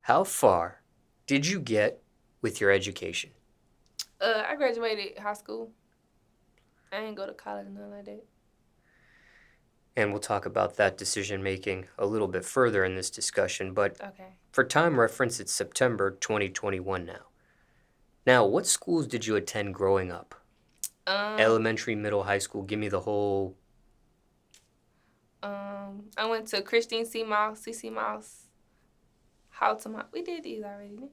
How far did you get with your education? I graduated high school. I didn't go to college or nothing like that. And we'll talk about that decision making a little bit further in this discussion, but Okay. for time reference, it's September 2021 now. Now, what schools did you attend growing up? Elementary, middle, high school? Give me the whole. I went to Christine C. Mouse, CC Mouse, How to Mouse. We did these already, didn't we?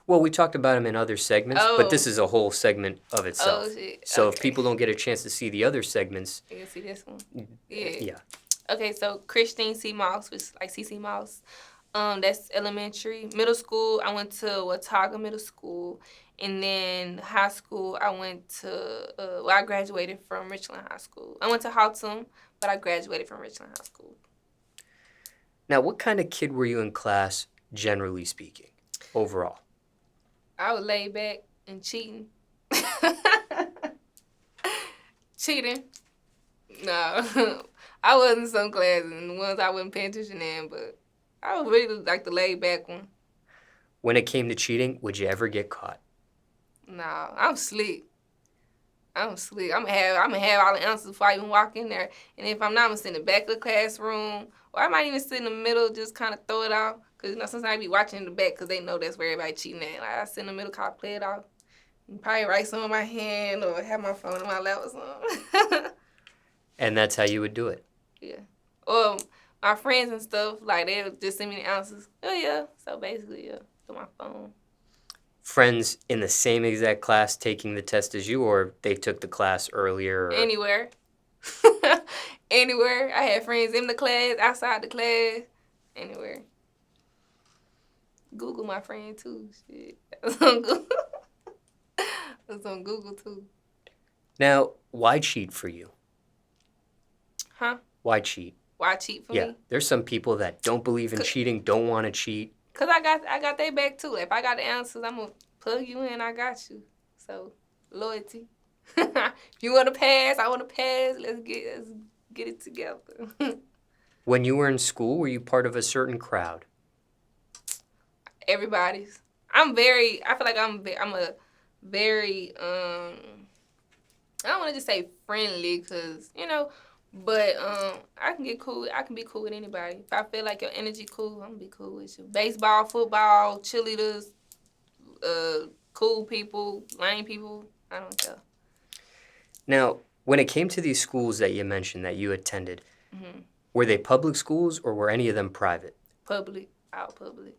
Well, we talked about them in other segments, but this is a whole segment of itself. Oh, shit. So if Okay. people don't get a chance to see the other segments, You can see this one. yeah. Okay, so Christine C. Mouse, which is like CC Mouse. That's elementary. Middle school, I went to Watauga Middle School. And then high school, I went to, I graduated from Richland High School. I went to Houghton, but I graduated from Richland High School. Now, what kind of kid were you in class, generally speaking, overall? I was laid back and cheating. Cheating? No. I was in some classes, and the ones I wasn't paying attention in, but I was really like the laid back one. When it came to cheating, would you ever get caught? No, I'm slick. I'm slick. I'm gonna have all the answers before I even walk in there. And if I'm not, I'm gonna sit in the back of the classroom, or I might even sit in the middle, just kind of throw it out. Cause sometimes I be watching in the back, cause they know that's where everybody cheating at. Like I sit in the middle, kind of play it off, and probably write some on my hand or have my phone in my lap or something. And that's how you would do it? Yeah. Or my friends and stuff, like they would just send me the answers. Oh yeah. So basically, yeah, through my phone. Friends in the same exact class taking the test as you, or they took the class earlier? Or... Anywhere. Anywhere. I had friends in the class, outside the class, anywhere. Google my friend too. Shit. That's on Google. That's on Google too. Now, why cheat for you? Huh? Why cheat? Why cheat for me? Yeah, there's some people that don't believe in cheating, don't want to cheat. Cause I got their back too. If I got the answers, I'm gonna plug you in. I got you. So loyalty. If you want to pass, I want to pass. Let's get it together. When you were in school, were you part of a certain crowd? Everybody's. I feel like I'm a very I don't want to just say friendly, cause but I can get cool. I can be cool with anybody. If I feel like your energy cool, I'm gonna be cool with you. Baseball, football, cheerleaders, cool people, lame people, I don't care. Now, when it came to these schools that you mentioned that you attended, were they public schools or were any of them private? Public, all public.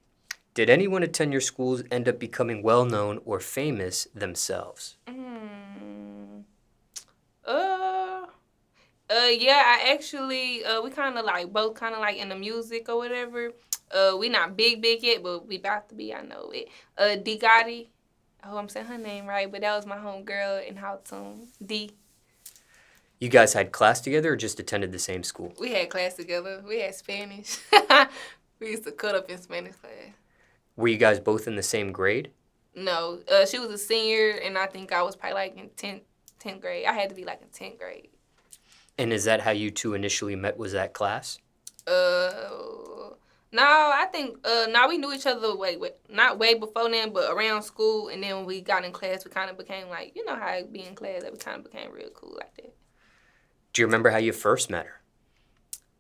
Did anyone attend your schools end up becoming well-known or famous themselves? Yeah, I actually, we kind of like, both kind of like in the music or whatever. We not big yet, but we about to be, I know it. D. Gotti, I hope I'm saying her name right, but that was my homegirl in Houghton, D. You guys had class together or just attended the same school? We had class together. We had Spanish. We used to cut up in Spanish class. Were you guys both in the same grade? No, she was a senior, and I think I was probably like in 10th grade. I had to be like in 10th grade. And is that how you two initially met, was that class? No, I think, no, we knew each other not way before then, but around school, and then when we got in class, we kind of became like, you know how it be in class, that we kind of became real cool like that. Do you remember how you first met her?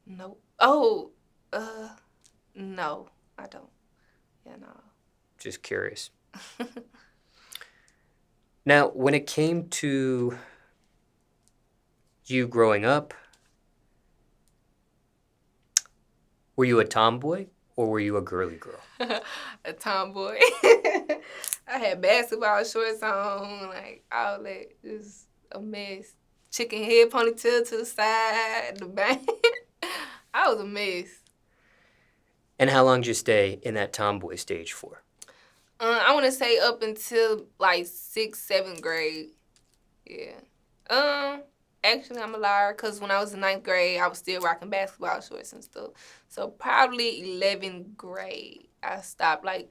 Nope. Oh, no, I don't. Yeah, no. Just curious. Now, when it came to you growing up, were you a tomboy or were you a girly girl? A tomboy. I had basketball shorts on, like all that. Just a mess. Chicken head ponytail to the side, the back. I was a mess. And how long did you stay in that tomboy stage for? I want to say up until like 6th, 7th grade. Yeah. Actually, I'm a liar, because when I was in 9th grade, I was still rocking basketball shorts and stuff. So probably 11th grade, I stopped, like,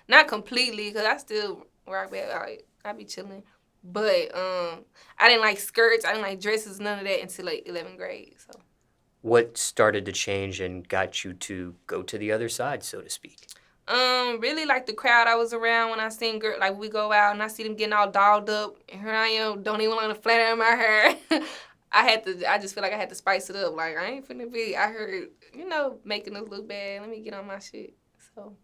not completely, because I still rock basketball. I be chilling. But I didn't like skirts. I didn't like dresses, none of that until, like, 11th grade. So. What started to change and got you to go to the other side, so to speak? Really like the crowd I was around when I seen girl, like we go out and I see them getting all dolled up, and here I am, don't even want to flat iron my hair. I just feel like I had to spice it up. Like I ain't finna be. I heard, making us look bad. Let me get on my shit. So,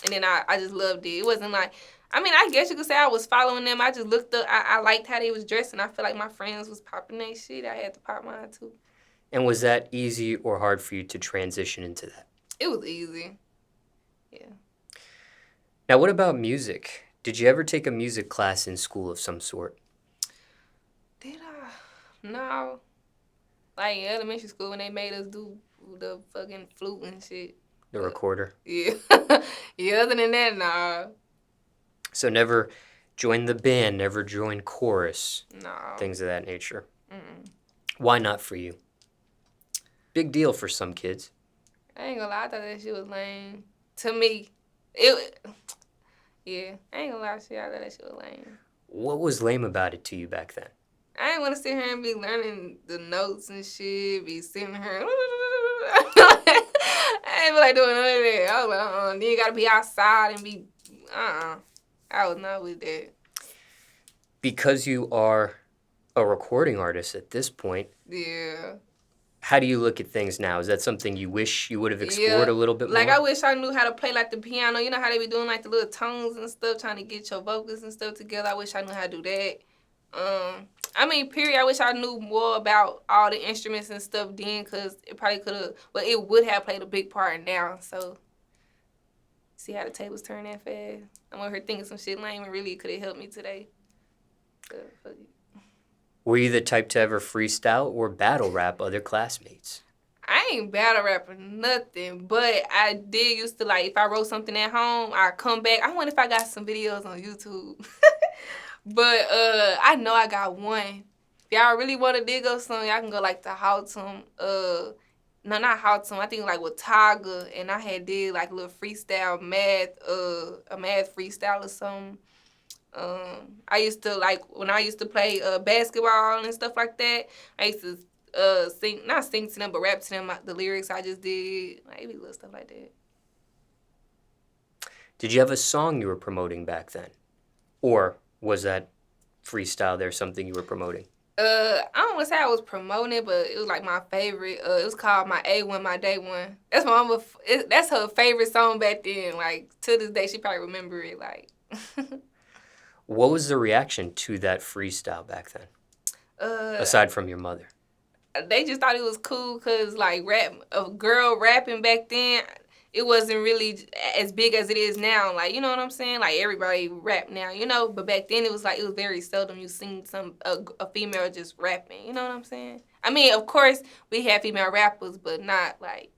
and then I just loved it. It wasn't like, I mean, I guess you could say I was following them. I just looked up. I liked how they was dressing. I feel like my friends was popping their shit. I had to pop mine too. And was that easy or hard for you to transition into that? It was easy. Yeah. Now, what about music? Did you ever take a music class in school of some sort? Did I? No. Like in elementary school when they made us do the fucking flute and shit. The recorder? Yeah. Yeah, other than that, nah. So never joined the band, never joined chorus? No. Things of that nature? Mm-mm. Why not for you? Big deal for some kids. I ain't gonna lie, I thought that shit was lame. To me. Yeah, I ain't gonna lie, I thought that shit was lame. What was lame about it to you back then? I ain't want to sit here and be learning the notes and shit, be sitting here. I ain't feel like doing none of that. I was like, then you gotta be outside and be, I was not with that. Because you are a recording artist at this point. Yeah. How do you look at things now? Is that something you wish you would have explored a little bit more? Like, I wish I knew how to play, like, the piano. You know how they be doing, like, the little tones and stuff, trying to get your vocals and stuff together? I wish I knew how to do that. I mean, period, I wish I knew more about all the instruments and stuff then, because it probably could have, but it would have played a big part now, so. See how the tables turn that fast? I'm over here thinking some shit lame, and really could have helped me today. Fuck it. Were you the type to ever freestyle or battle rap other classmates? I ain't battle rapping nothing, but I did used to, like, if I wrote something at home, I'd come back. I wonder if I got some videos on YouTube. But I know I got one. If y'all really want to dig up some, y'all can go, like, to Houghton. No, not Houghton. I think, like, with Tiger, and I had did, like, a little freestyle math, a math freestyle or something. I used to, like, when I used to play basketball and stuff like that, I used to not sing to them, but rap to them the lyrics I just did. Like, maybe little stuff like that. Did you have a song you were promoting back then? Or was that freestyle there something you were promoting? I don't want to say I was promoting it, but it was like my favorite. It was called My A1, My Day One. That's my mama. That's her favorite song back then. Like, to this day, she probably remember it. Like. What was the reaction to that freestyle back then? Aside from your mother. They just thought it was cool because, like, a girl rapping back then, it wasn't really as big as it is now. Like, you know what I'm saying? Like, everybody rap now, you know? But back then, it was very seldom you seen a female just rapping. You know what I'm saying? I mean, of course, we had female rappers, but not, like,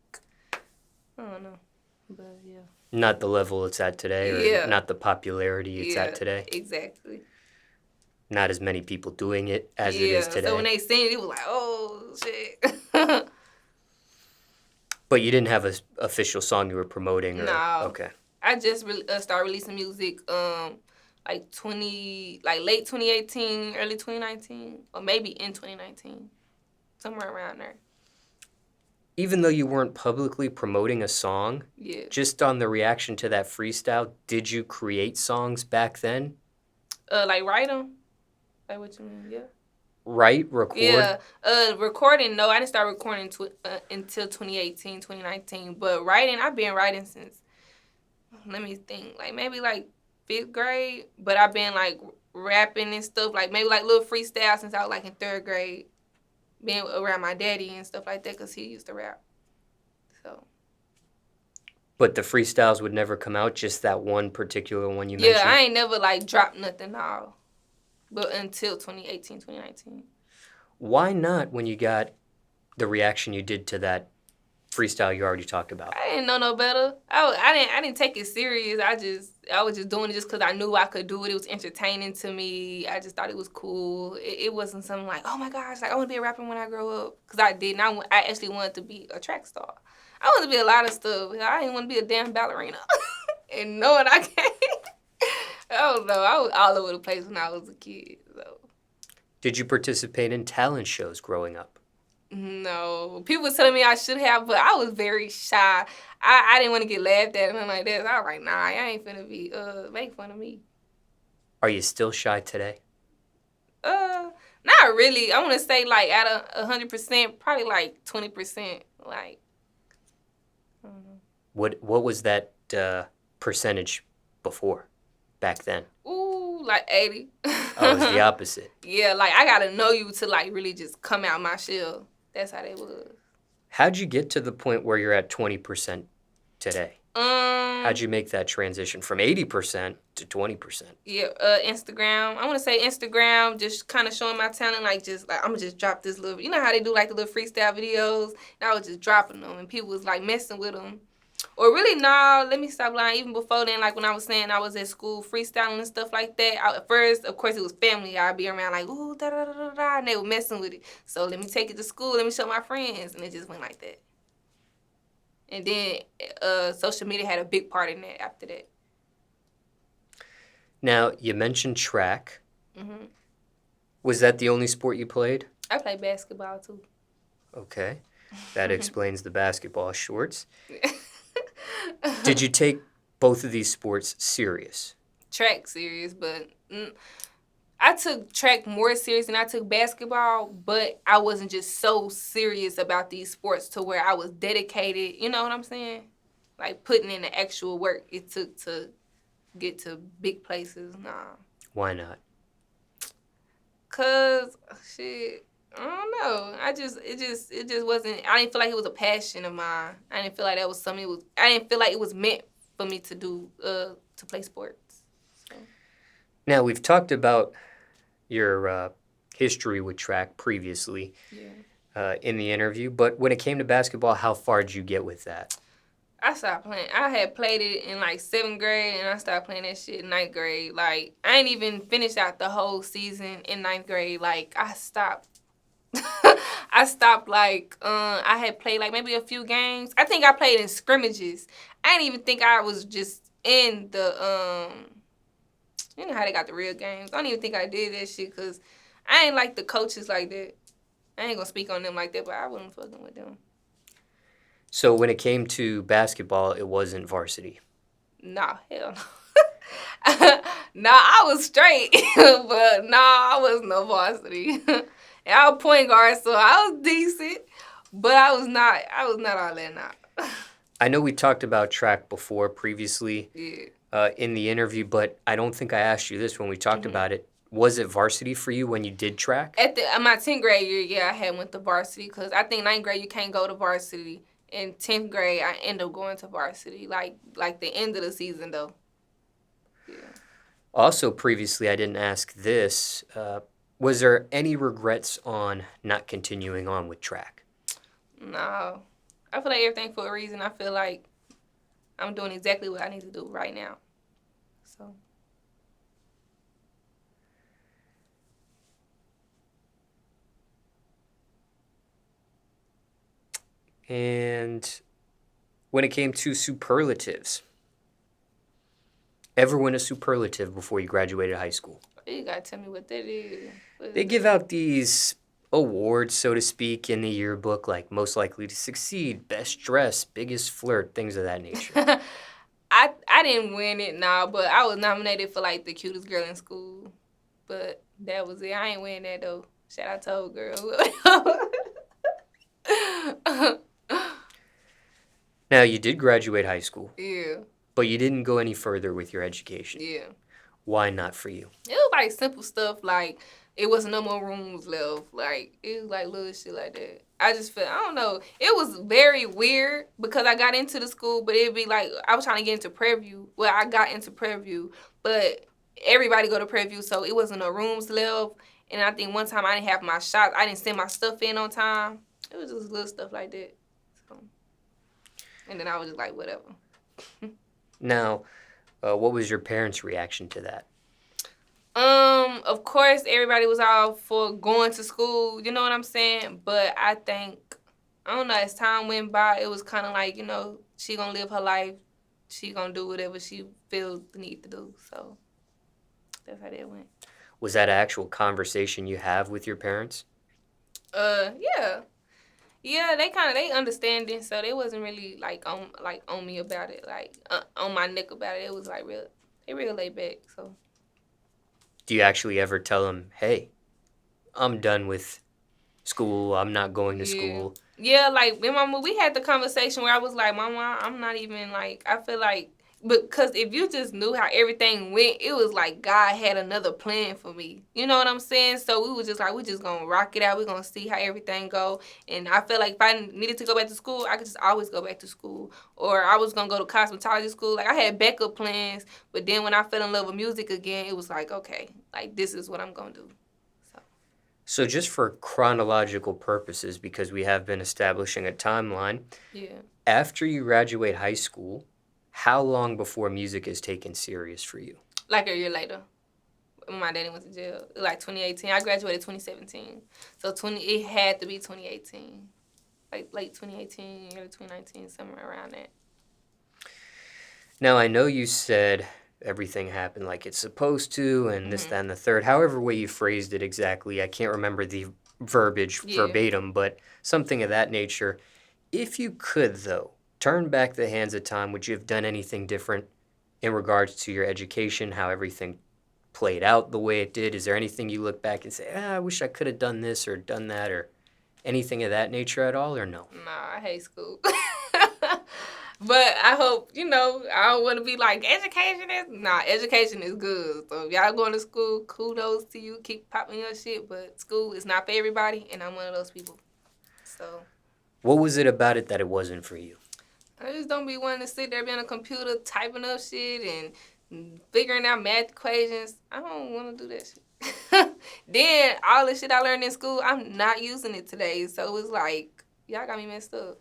I don't know. But, yeah. Not the level it's at today, or not the popularity it's at today. Exactly. Not as many people doing it as it is today. So when they seen it, it was like, oh, shit. But you didn't have an official song you were promoting? No. Okay. I just started releasing music late 2018, early 2019, or maybe in 2019, somewhere around there. Even though you weren't publicly promoting a song, just on the reaction to that freestyle, did you create songs back then? Like write them? Like what you mean? Yeah. Write, record? Yeah. Recording, no, I didn't start recording until 2018, 2019. But writing, I've been writing since, let me think, like maybe like 5th grade. But I've been like rapping and stuff, like maybe like little freestyle since I was like in 3rd grade. Being around my daddy and stuff like that because he used to rap. So. But the freestyles would never come out, just that one particular one you mentioned? Yeah, I ain't never like dropped nothing all. But until 2018, 2019. Why not when you got the reaction you did to that freestyle you already talked about? I didn't know no better. I didn't take it serious. I was just doing it just because I knew I could do it. It was entertaining to me. I just thought it was cool. It wasn't something like, oh my gosh, like I want to be a rapper when I grow up. Because I didn't. I actually wanted to be a track star. I wanted to be a lot of stuff. I didn't want to be a damn ballerina. And knowing I can't. I don't know. I was all over the place when I was a kid. So. Did you participate in talent shows growing up? No, people was telling me I should have, but I was very shy. I didn't want to get laughed at and nothing like that. So I was like, nah, I ain't finna be make fun of me. Are you still shy today? Not really. I want to say like at 100%, probably like 20%. Like, I don't know. What was that percentage before, back then? Ooh, like 80. Oh, it's the opposite. Yeah, like I gotta know you to like really just come out my shell. That's how they was. How'd you get to the point where you're at 20% today? How'd you make that transition from 80% to 20%? Yeah, Instagram. I want to say Instagram, just kind of showing my talent. Like, just like I'm gonna just drop this little. You know how they do like the little freestyle videos. And I was just dropping them, and people was like messing with them. Or really, no. Let me stop lying. Even before then, like when I was saying I was at school freestyling and stuff like that. At first, of course, it was family. I'd be around like ooh da da da da da, and they were messing with it. So let me take it to school. Let me show my friends, and it just went like that. And then social media had a big part in that after that. Now, you mentioned track. Mhm. Was that the only sport you played? I play basketball too. Okay. That explains the basketball shorts. Did you take both of these sports serious? Track serious, but I took track more serious than I took basketball, but I wasn't just so serious about these sports to where I was dedicated. You know what I'm saying? Like putting in the actual work it took to get to big places. Nah. Why not? Cause shit, I don't know. It just wasn't. I didn't feel like it was a passion of mine. I didn't feel like that was something. I didn't feel like it was meant for me to do to play sports. So. Now, we've talked about your history with track previously in the interview, but when it came to basketball, how far did you get with that? I stopped playing. I had played it in like 7th grade, and I stopped playing that shit in 9th grade. Like, I ain't even finished out the whole season in 9th grade. Like, I stopped. I stopped, like, I had played, like, maybe a few games. I think I played in scrimmages. I didn't even think I was just in the, you know how they got the real games. I don't even think I did that shit because I ain't like the coaches like that. I ain't gonna speak on them like that, but I wasn't fucking with them. So when it came to basketball, it wasn't varsity? Nah, hell no. Nah, I was straight, but nah, I wasn't no varsity. And I was point guard, so I was decent, but I was not all that now. I know we talked about track before previously Yeah. In the interview, but I don't think I asked you this when we talked about it. Was it varsity for you when you did track? At my 10th grade year, yeah, I had went to varsity because I think 9th grade you can't go to varsity. In 10th grade, I ended up going to varsity, like the end of the season, though. Yeah. Also, previously, I didn't ask this. Was there any regrets on not continuing on with track? No. I feel like everything for a reason. I feel like I'm doing exactly what I need to do right now. So. And when it came to superlatives, ever win a superlative before you graduated high school? You gotta tell me what that is. They give out these awards, so to speak, in the yearbook, like most likely to succeed, best dress, biggest flirt, things of that nature. I didn't win it, nah, but I was nominated for like the cutest girl in school. But that was it. I ain't win that though. Shout out to old girl. Now, you did graduate high school. Yeah. But you didn't go any further with your education. Yeah. Why not for you? It was like simple stuff like it wasn't no more rooms left. Like it was like little shit like that. I just felt, I don't know. It was very weird because I got into the school, but it'd be like I was trying to get into Prairie View. Well, I got into Prairie View, but everybody go to Prairie View, so it wasn't no rooms left. And I think one time I didn't have my shots. I didn't send my stuff in on time. It was just little stuff like that. So, and then I was just like, whatever. Now, what was your parents' reaction to that? Of course, everybody was all for going to school, you know what I'm saying? But I think, I don't know, as time went by, it was kind of like, you know, she gonna live her life. She gonna do whatever she feels the need to do. So, that's how that went. Was that an actual conversation you have with your parents? Yeah. Yeah, they understanding, so they wasn't really like on me about it, like on my neck about it. It was like real laid back. So Do you actually ever tell them, hey, I'm done with school, I'm not going to yeah, school? yeah. Like me and Mama, we had the conversation where I was like, Mama, I'm not even like. I feel like because if you just knew how everything went, it was like God had another plan for me. You know what I'm saying? So we was just like, we just gonna rock it out. We gonna see how everything go. And I feel like if I needed to go back to school, I could just always go back to school. Or I was gonna go to cosmetology school. Like I had backup plans. But then when I fell in love with music again, it was like, okay, like this is what I'm gonna do. So just for chronological purposes, because we have been establishing a timeline, Yeah. after you graduate high school, how long before music is taken serious for you? Like a year later. My daddy went to jail. Like 2018. I graduated 2017. So it had to be 2018. Like late 2018, early 2019, somewhere around that. Now, I know you said everything happened like it's supposed to, and this, Mm-hmm. that, and the third. However way you phrased it exactly, I can't remember the verbiage verbatim, but something of that nature. If you could, though, turn back the hands of time, would you have done anything different in regards to your education, how everything played out the way it did? Is there anything you look back and say, I wish I could have done this or done that, or anything of that nature at all, or no? Nah, I hate school. But I hope, I don't want to be like, education is good. So if y'all going to school, kudos to you. Keep popping your shit. But school is not for everybody, and I'm one of those people. So. What was it about it that it wasn't for you? I just don't be wanting to sit there being a computer typing up shit and figuring out math equations. I don't want to do that shit. Then all the shit I learned in school, I'm not using it today. So it's like, y'all got me messed up.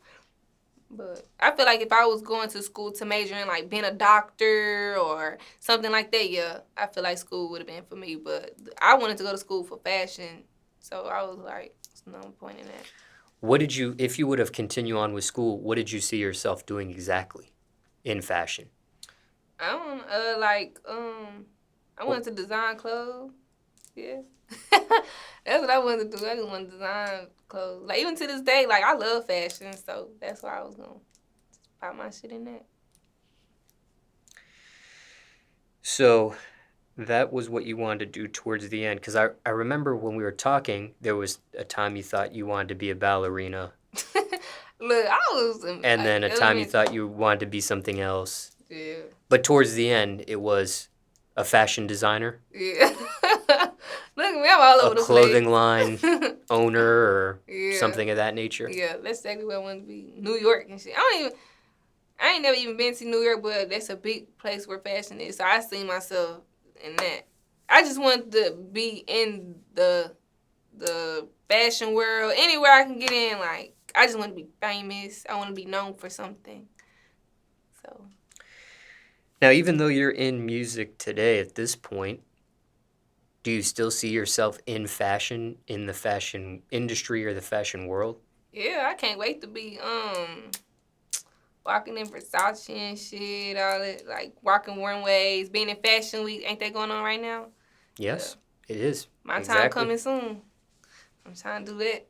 But I feel like if I was going to school to major in like being a doctor or something like that, yeah, I feel like school would have been for me. But I wanted to go to school for fashion. So I was like, there's no point in that. If you would have continued on with school, what did you see yourself doing exactly in fashion? I don't I wanted to design clothes. Yeah. That's what I wanted to do. I just want to design clothes. Like even to this day, like I love fashion, so that's why I was gonna buy my shit in that. So that was what you wanted to do towards the end, because I remember when we were talking, there was a time you thought you wanted to be a ballerina. Look, I was and then a time you thought you wanted to be something else. Yeah. But towards the end, it was a fashion designer. Yeah. Look at me, I'm all over the place. A clothing line owner or something of that nature. Yeah, that's exactly where I wanted to be. New York and shit. I ain't never even been to New York, but that's a big place where fashion is. So I see myself in that. I just want to be in the fashion world, anywhere I can get in. Like I just want to be famous. I want to be known for something. So. Now, even though you're in music today at this point, do you still see yourself in fashion, in the fashion industry or the fashion world? Yeah, I can't wait to be walking in Versace and shit, all that, like walking runways, being in Fashion Week. Ain't that going on right now? Yes, it is. My time coming soon. I'm trying to do that.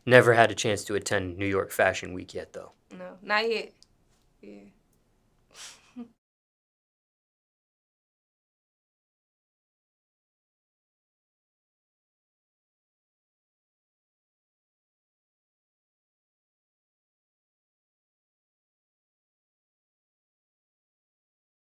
Never had a chance to attend New York Fashion Week yet, though. No, not yet. Yeah.